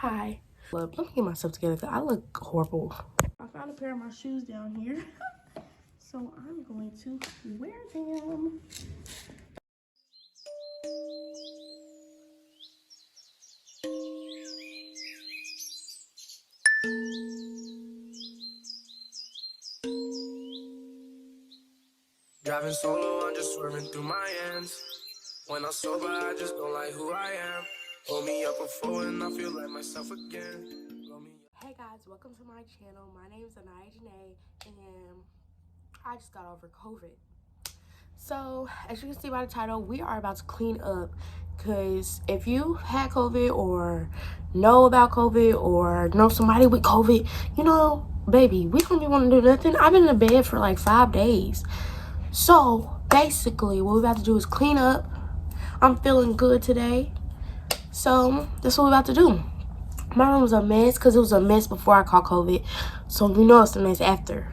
Hi. Look, let me get myself together because I look horrible. I found a pair of my shoes down here. So I'm going to wear them. Driving solo, I'm just swerving through my ends. When I'm sober, I just don't like who I am. Hold me up before and I feel like myself again. Hey guys, welcome to my channel. My name is Aniya and I just got over COVID. So as you can see by the title, we are about to clean up, because if you had COVID or know about COVID or know somebody with COVID, you know, baby, we don't be wanting to do nothing. I've been in bed for like 5 days. So basically what we're about to do is clean up. I'm feeling good today, so that's what we're about to do. My room was a mess because it was a mess before I caught COVID, so we know it's a mess after.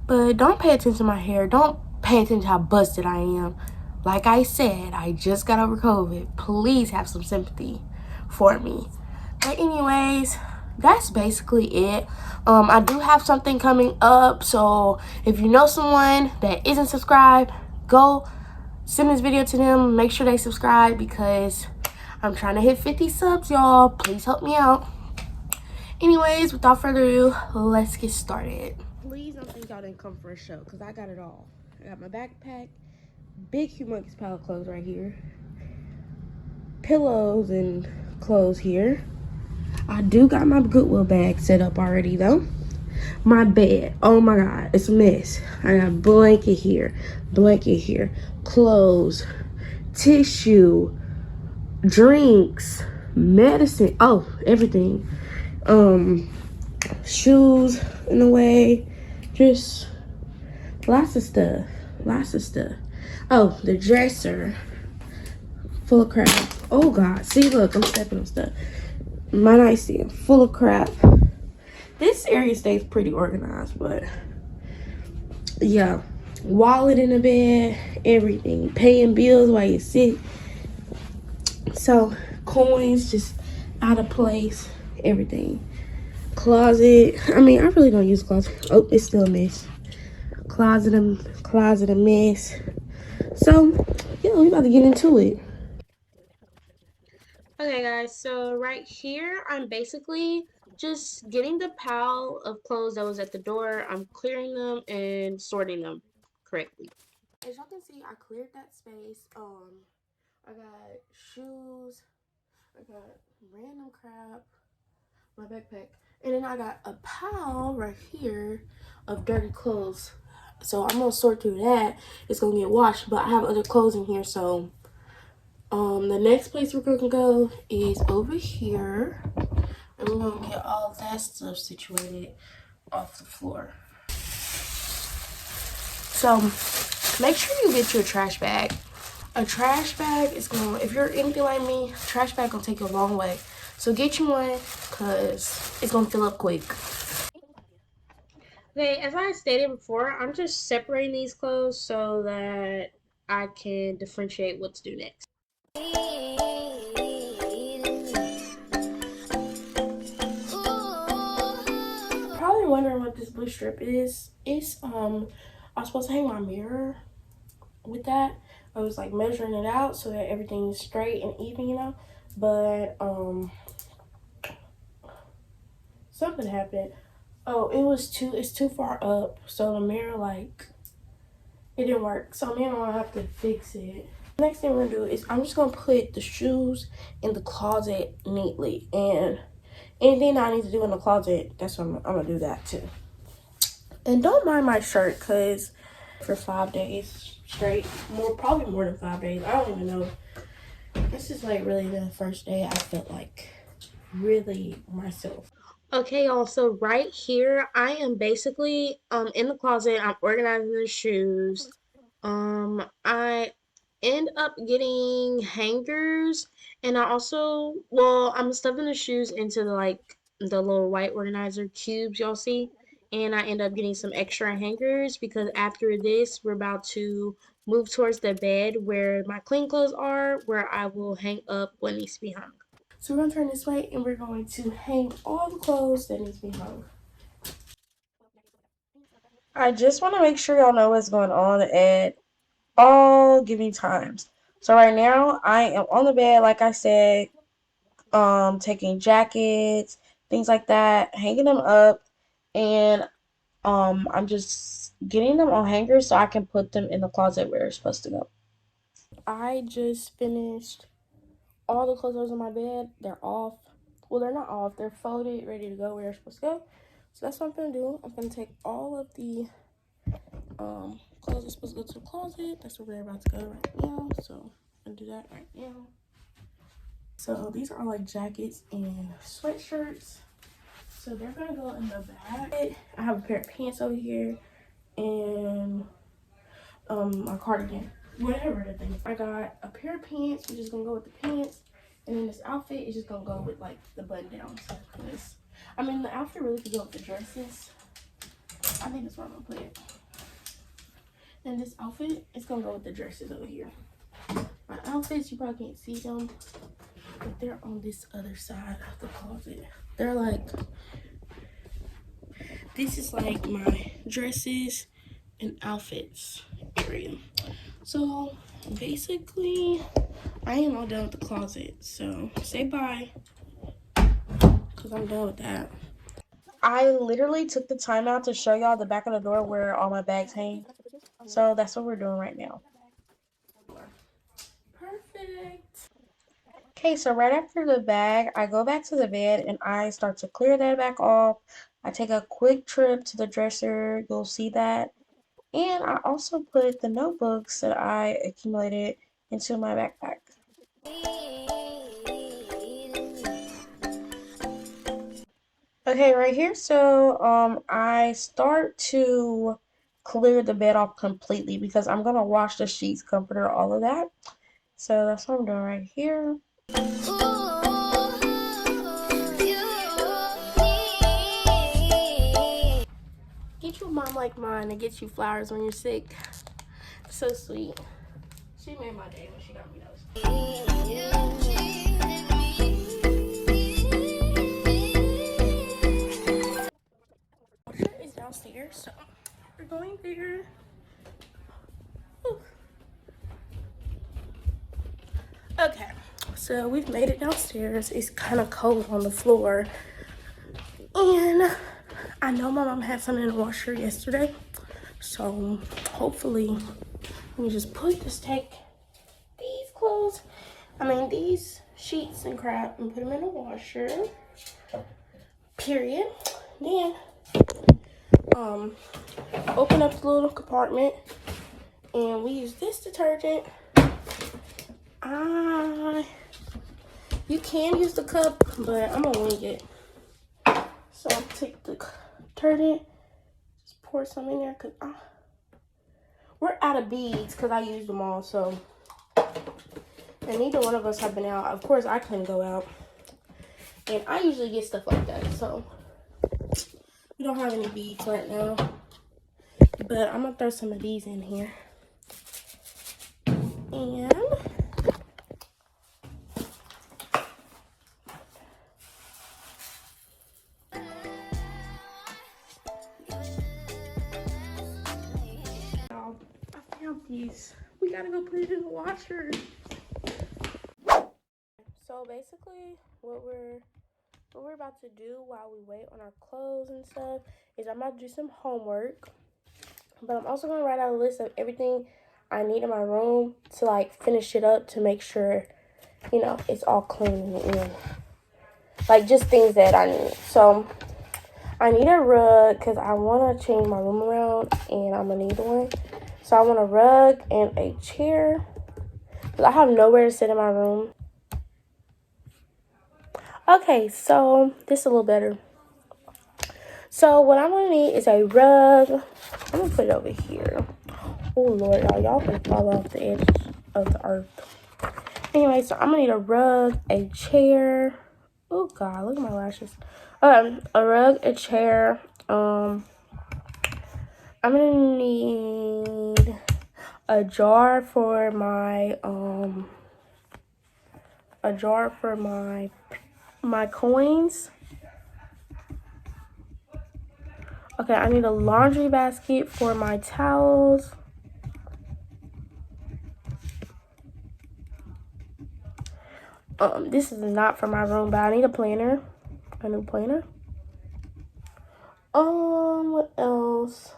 But don't pay attention to my hair. Don't pay attention to how busted I am. Like I said, I just got over COVID. Please have some sympathy for me. But anyways, that's basically it. I do have something coming up, so if you know someone that isn't subscribed, go send this video to them. Make sure they subscribe because I'm trying to hit 50 subs, y'all. Please help me out. Anyways, without further ado, let's get started. Please don't think y'all didn't come for a show, because I got it all. I got my backpack, big humongous pile of clothes right here, pillows and clothes here. I do got my Goodwill bag set up already though. My bed, oh my god, it's a mess. I got blanket here, clothes, tissue, drinks, medicine, oh, everything. Shoes in a way, just lots of stuff. Oh, the dresser full of crap. Oh god, see, look, I'm stepping on stuff. My nightstand full of crap. This area stays pretty organized, but yeah, wallet in the bed, everything, paying bills while you sit. So coins just out of place, everything. Closet, I mean, I really don't use closet. Oh, it's still a mess. Closet a mess. So yeah, we about to get into it. Okay guys, so right here I'm basically just getting the pile of clothes that was at the door. I'm clearing them and sorting them correctly. As y'all can see, I cleared that space. I got shoes, I got random crap, my backpack, and then I got a pile right here of dirty clothes. So I'm gonna sort through that. It's gonna get washed, but I have other clothes in here, so the next place we're gonna go is over here, and we're gonna get all that stuff situated off the floor. So make sure you get your trash bag. A trash bag is gonna, if you're anything like me, trash bag gonna take you a long way. So get you one, cause it's gonna fill up quick. Okay, as I stated before, I'm just separating these clothes so that I can differentiate what to do next. Probably wondering what this blue strip is. It's I was supposed to hang my mirror with that. I was like measuring it out so that everything is straight and even, you know. But something happened. Oh, it's too far up, so the mirror, like, it didn't work. So me and Mom have to fix it. Next thing we're gonna do is I'm just gonna put the shoes in the closet neatly, and anything I need to do in the closet, that's what I'm gonna do that too. And don't mind my shirt, cause for 5 days straight, probably more than 5 days, I don't even know. This is like really the first day I felt like really myself. Okay, y'all, so right here I am basically in the closet. I'm organizing the shoes. I end up getting hangers, and I also, well, I'm stuffing the shoes into the little white organizer cubes y'all see, and I end up getting some extra hangers because after this we're about to move towards the bed where my clean clothes are, where I will hang up what needs to be hung. So we're gonna turn this way and we're going to hang all the clothes that need to be hung. I just want to make sure y'all know what's going on at all given times. So right now I am on the bed, like I said, taking jackets, things like that, hanging them up, and I'm just getting them on hangers so I can put them in the closet where it's supposed to go. I just finished all the clothes that was on my bed. They're off. Well, they're not off. They're folded, ready to go where they're supposed to go. So that's what I'm gonna do. I'm gonna take all of the clothes that's supposed to go to the closet. That's where we're about to go right now. So I'm gonna do that right now. So these are all like jackets and sweatshirts. So they're gonna go in the bag. I have a pair of pants over here and my cardigan, whatever the thing. I got a pair of pants, which is gonna go with the pants, and then this outfit is just gonna go with like the button downs. I mean, the outfit really could go with the dresses. I think that's where I'm gonna put it. And this outfit is gonna go with the dresses over here. My outfits, you probably can't see them, but they're on this other side of the closet. They're like, this is like my dresses and outfits area. So basically, I am all done with the closet. So say bye, because I'm done with that. I literally took the time out to show y'all the back of the door where all my bags hang. So that's what we're doing right now. Perfect. Okay, so right after the bag, I go back to the bed and I start to clear that back off. I take a quick trip to the dresser. You'll see that. And I also put the notebooks that I accumulated into my backpack. Okay, right here. So I start to clear the bed off completely because I'm gonna wash the sheets, comforter, all of that. So that's what I'm doing right here. Get you a mom like mine that gets you flowers when you're sick. So sweet. She made my day when she got me those. Is downstairs, so we're going there. Whew. Okay, so we've made it downstairs. It's kind of cold on the floor, and I know my mom had something in the washer yesterday, so hopefully let me just take these clothes, these sheets and crap, and put them in the washer, period. Then open up the little compartment, and we use this detergent. You can use the cup, but I'm gonna wing it. So I'll take the detergent, just pour some in there, cause we're out of beads because I used them all. So, and neither one of us have been out. Of course, I couldn't go out, and I usually get stuff like that. So we don't have any beads right now, but I'm gonna throw some of these in here. And I found these. We gotta go put it in the washer. So basically, what we're about to do while we wait on our clothes and stuff is I'm about to do some homework, but I'm also gonna write out a list of everything I need in my room to like finish it up to make sure, you know, it's all clean and like just things that I need. So I need a rug because I want to change my room around and I'm gonna need one. So I want a rug and a chair because I have nowhere to sit in my room. Okay, so this is a little better. So what I'm gonna need is a rug. I'm gonna put it over here. Oh Lord, y'all can fall off the edge of the earth. Anyway, so I'm gonna need a rug, a chair. Oh God, look at my lashes. A rug, a chair. I'm gonna need a jar for my a jar for my coins. Okay, I need a laundry basket for my towels. This is not for my room, but I need a planner. A new planner. What else?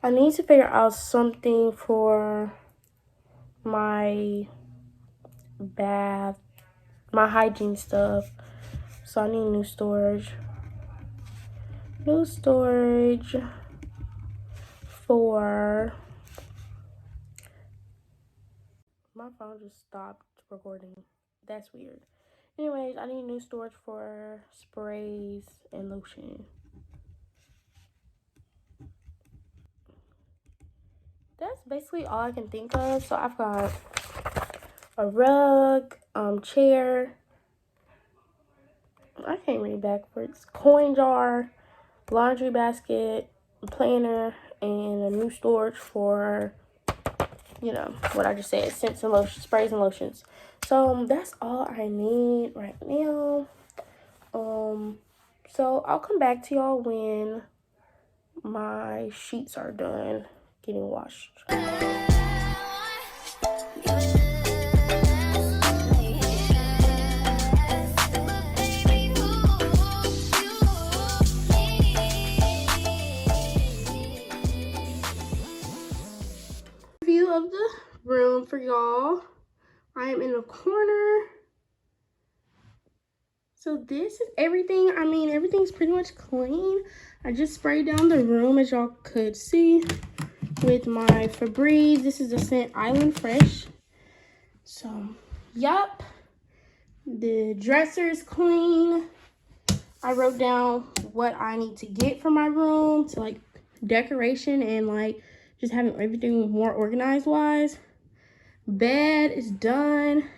I need to figure out something for my bath, my hygiene stuff. So I need new storage. New storage for... My phone just stopped recording. That's weird. Anyways, I need new storage for sprays and lotion. That's basically all I can think of. So I've got a rug, chair. I can't read backwards. Coin jar, laundry basket, planner, and a new storage for, you know, what I just said, scents and lotions, sprays and lotions. So that's all I need right now. So I'll come back to y'all when my sheets are done getting washed. View of the room for y'all. I am in the corner. So this is everything. I mean, everything's pretty much clean. I just sprayed down the room, as y'all could see, with my Febreze. This is the scent Island Fresh. So, yup. The dresser's clean. I wrote down what I need to get for my room to, like, decoration and, like, just having everything more organized wise. Bed is done.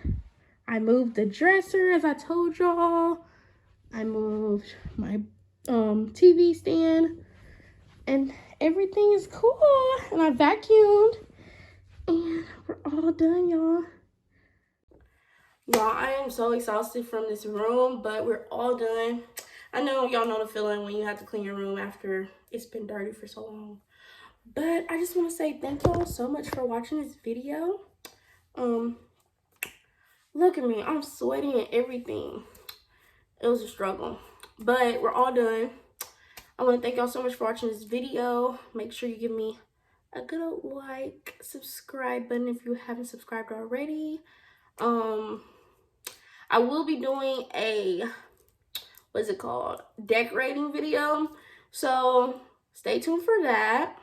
I moved the dresser, as I told y'all. I moved my TV stand, and everything is cool. And I vacuumed, and we're all done, y'all. Y'all, I am so exhausted from this room, but we're all done. I know y'all know the feeling when you have to clean your room after it's been dirty for so long. But I just want to say thank y'all so much for watching this video. Look at me, I'm sweating and everything. It was a struggle, but we're all done. I want to thank y'all so much for watching this video. Make sure you give me a good old like, subscribe button if you haven't subscribed already. I will be doing a, what's it called, decorating video, so stay tuned for that.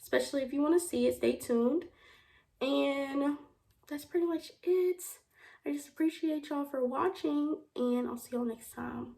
Especially if you want to see it, stay tuned. And that's pretty much it. I just appreciate y'all for watching, and I'll see y'all next time.